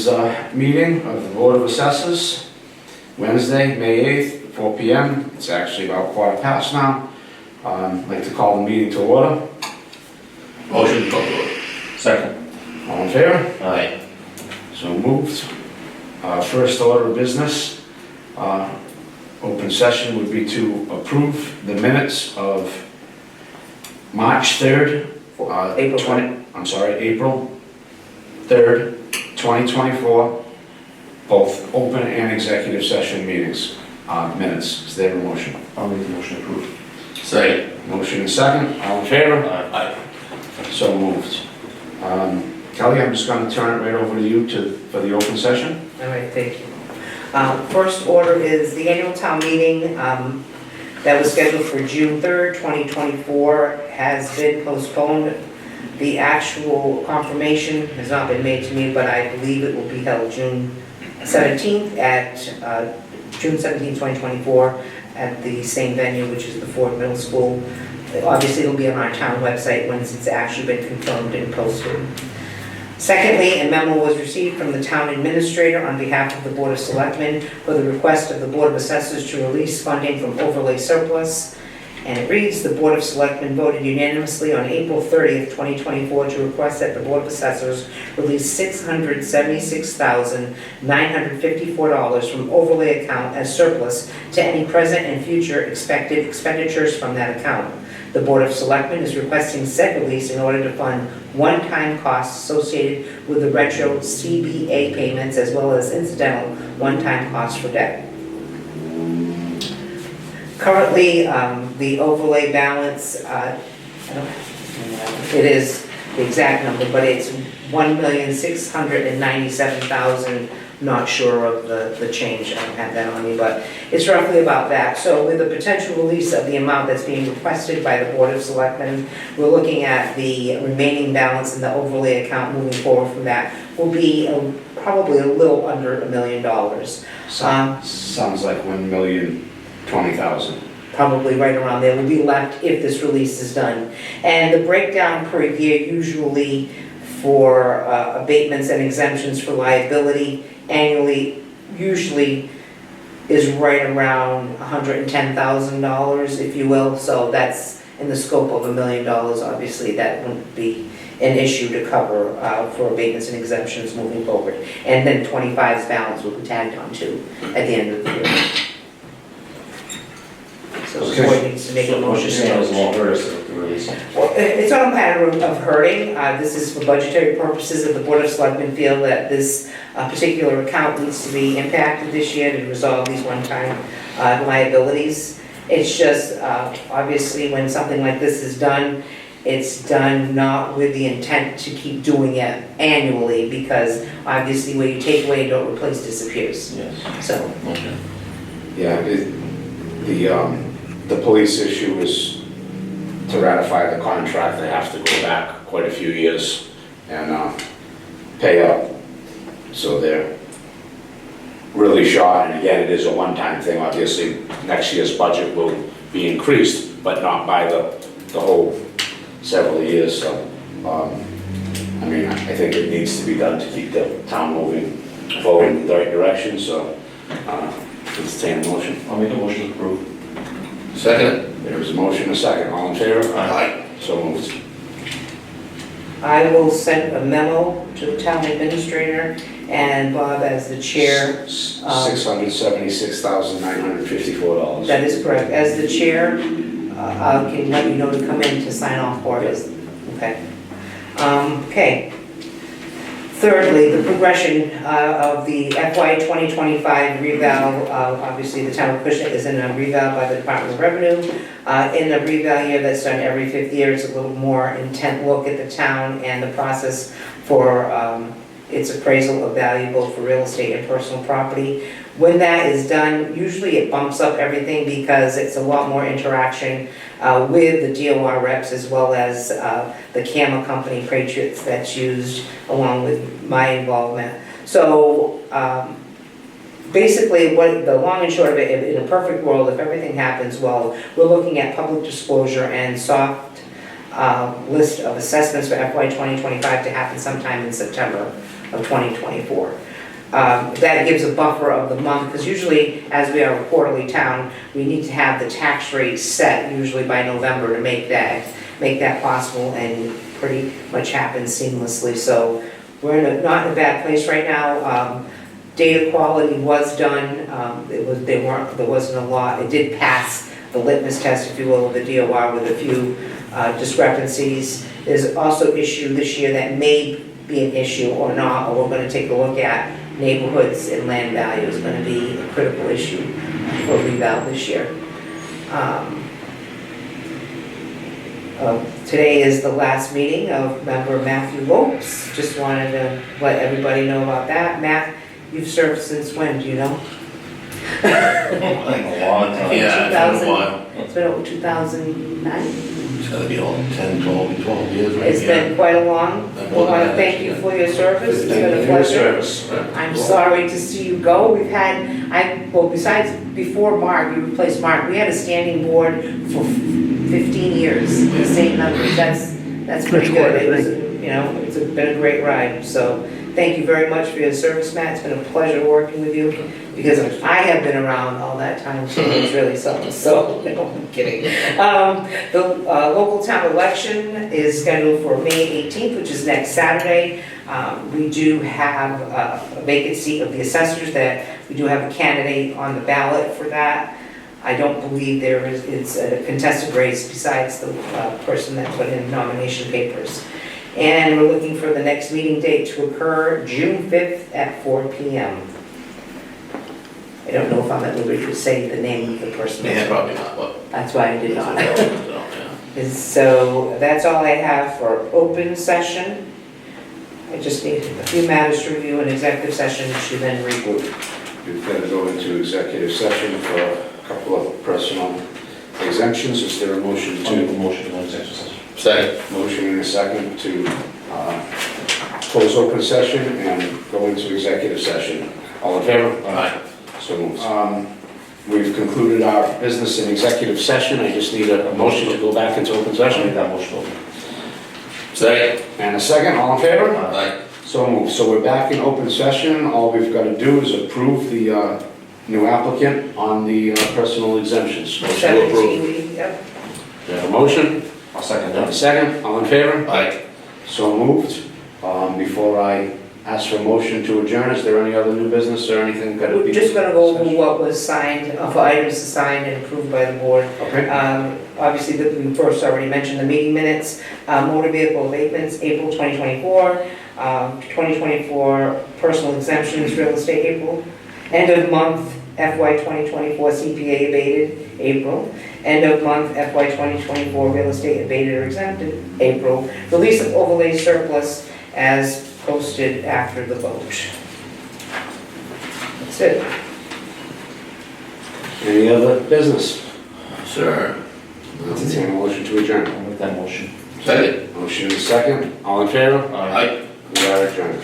is a meeting of the Board of Assessors, Wednesday, May 8th, 4 p.m. It's actually about 15:15 now. I'd like to call the meeting to order. Motion to call to order. Second. All in favor? Aye. So moved. First order of business, open session would be to approve the minutes of March 3rd, April 20, April 3rd, 2024, both open and executive session meetings, minutes. Is there a motion? I'll make the motion approved. Second. Motion and second, all in favor? Aye. So moved. Kelly, I'm just going to turn it right over to you for the open session. All right, thank you. First order is the annual town meeting that was scheduled for June 3rd, 2024 has been postponed. The actual confirmation has not been made to me, but I believe it will be held June 17th at June 17th, 2024 at the same venue, which is the Ford Middle School. Obviously, it'll be on our town website once it's actually been confirmed and posted. Secondly, a memo was received from the town administrator on behalf of the Board of Selectmen for the request of the Board of Assessors to release funding from overlay surplus. And it reads, the Board of Selectmen voted unanimously on April 30th, 2024 to request that the Board of Assessors release $676,954 from overlay account as surplus to any present and future expected expenditures from that account. The Board of Selectmen is requesting said release in order to fund one-time costs associated with the retro CBA payments as well as incidental one-time costs for debt. Currently, the overlay balance, it is the exact number, but it's $1,697,000. Not sure of the change, I don't have that on me, but it's roughly about that. So with the potential release of the amount that's being requested by the Board of Selectmen, we're looking at the remaining balance in the overlay account moving forward from that will be probably a little under $1 million. Sounds like $1,020,000. Probably right around there will be left if this release is done. And the breakdown per year usually for abatements and exemptions for liability annually usually is right around $110,000, if you will. So that's in the scope of $1 million. Obviously, that wouldn't be an issue to cover for abatements and exemptions moving forward. And then 25's balance will be tagged on to at the end of the year. So the board needs to make a motion. Well, it's not a matter of hurting. This is for budgetary purposes. If the Board of Selectmen feel that this particular account needs to be impacted this year to resolve these one-time liabilities. It's just, obviously, when something like this is done, it's done not with the intent to keep doing it annually, because obviously where you take away and don't replace disappears. Yes. So. Okay. Yeah, the police issue is to ratify the contract. They have to go back quite a few years and pay up. So they're really short, and again, it is a one-time thing. Obviously, next year's budget will be increased, but not by the whole several years. So, I mean, I think it needs to be done to keep the town moving forward in the right direction. So, entertain a motion. I'll make a motion to approve. Second. There's a motion and a second. All in favor? Aye. So moved. I will send a memo to the town administrator and Bob as the chair. $676,954. That is correct. As the chair, I can let you know to come in to sign off for it. Okay. Okay. Thirdly, the progression of the FY 2025 reval, obviously the town of Acushnet is in a reval by the Department of Revenue. In the reval year that's done every 5th year, it's a little more intent look at the town and the process for its appraisal of value both for real estate and personal property. When that is done, usually it bumps up everything because it's a lot more interaction with the DOR reps as well as the camera company Patriots that's used along with my involvement. So basically what the long and short of it, in a perfect world, if everything happens well, we're looking at public disclosure and soft list of assessments for FY 2025 to happen sometime in September of 2024. That gives a buffer of the month, because usually, as we are a quarterly town, we need to have the tax rate set usually by November to make that possible, and pretty much happens seamlessly. So we're not in a bad place right now. Data quality was done. There wasn't a lot. It did pass the litmus test, if you will, of the DOR with a few discrepancies. There's also issue this year that may be an issue or not, or we're going to take a look at neighborhoods and land value is going to be a critical issue for reval this year. Today is the last meeting of member Matthew Lopes. Just wanted to let everybody know about that. Matt, you've served since when, do you know? A long time. Yeah, it's been a while. It's been over 2009. It's gotta be all 10, 12 years, right? It's been quite a long. Yeah. We want to thank you for your service. It's been a Your pleasure. service. I'm sorry to see you go. We've had, besides before Mark, you replaced Mark, we had a standing board for 15 years, the same numbers. That's pretty good. It was, it's been a great ride. So thank you very much for your service, Matt. It's been a pleasure working with you, because I have been around all that time, so it's really something. So, no, I'm kidding. The local town election is scheduled for May 18th, which is next Saturday. We do have a vacant seat of the assessors that we do have a candidate on the ballot for that. I don't believe it's a contested race besides the person that put in nomination papers. And we're looking for the next meeting date to occur June 5th at 4 p.m. I don't know if I'm at liberty to say the name of the person. Yeah, probably not, but. That's why I did not. Yeah. And so that's all I have for open session. I just need a few matters to review in executive session to then regroup. We've got to go into executive session for a couple of personal exemptions. Is there a motion I'll make a to, motion to executive session. Second. motion and a second to close open session and go into executive session? All in favor? Aye. So moved. We've concluded our business in executive session. I just need a motion to go back into open I'll make session. that motion open. Second. And a second, all in favor? Aye. So moved. So we're back in open session. All we've got to do is approve the new applicant on the personal exemptions. Motion to approve. 17, yep. We have a motion, I'll second and a that. second, all in favor? Aye. So moved. Before I ask for a motion to adjourn, is there any other new business or anything that would We're be? just gonna go over what was signed, of items signed and approved by the board. Okay. Obviously, we first already mentioned the meeting minutes, motor vehicle abatements, April 2024, 2024 personal exemptions, real estate, April, end of month FY 2024 CPA abated, April, end of month FY 2024 real estate abated or exempted, April, release of overlay surplus as posted after the vote. That's it. Any other business? Sure. Entertain a motion to adjourn. I'll make that motion. Second. Motion is second, all in favor? Aye. We are adjourned.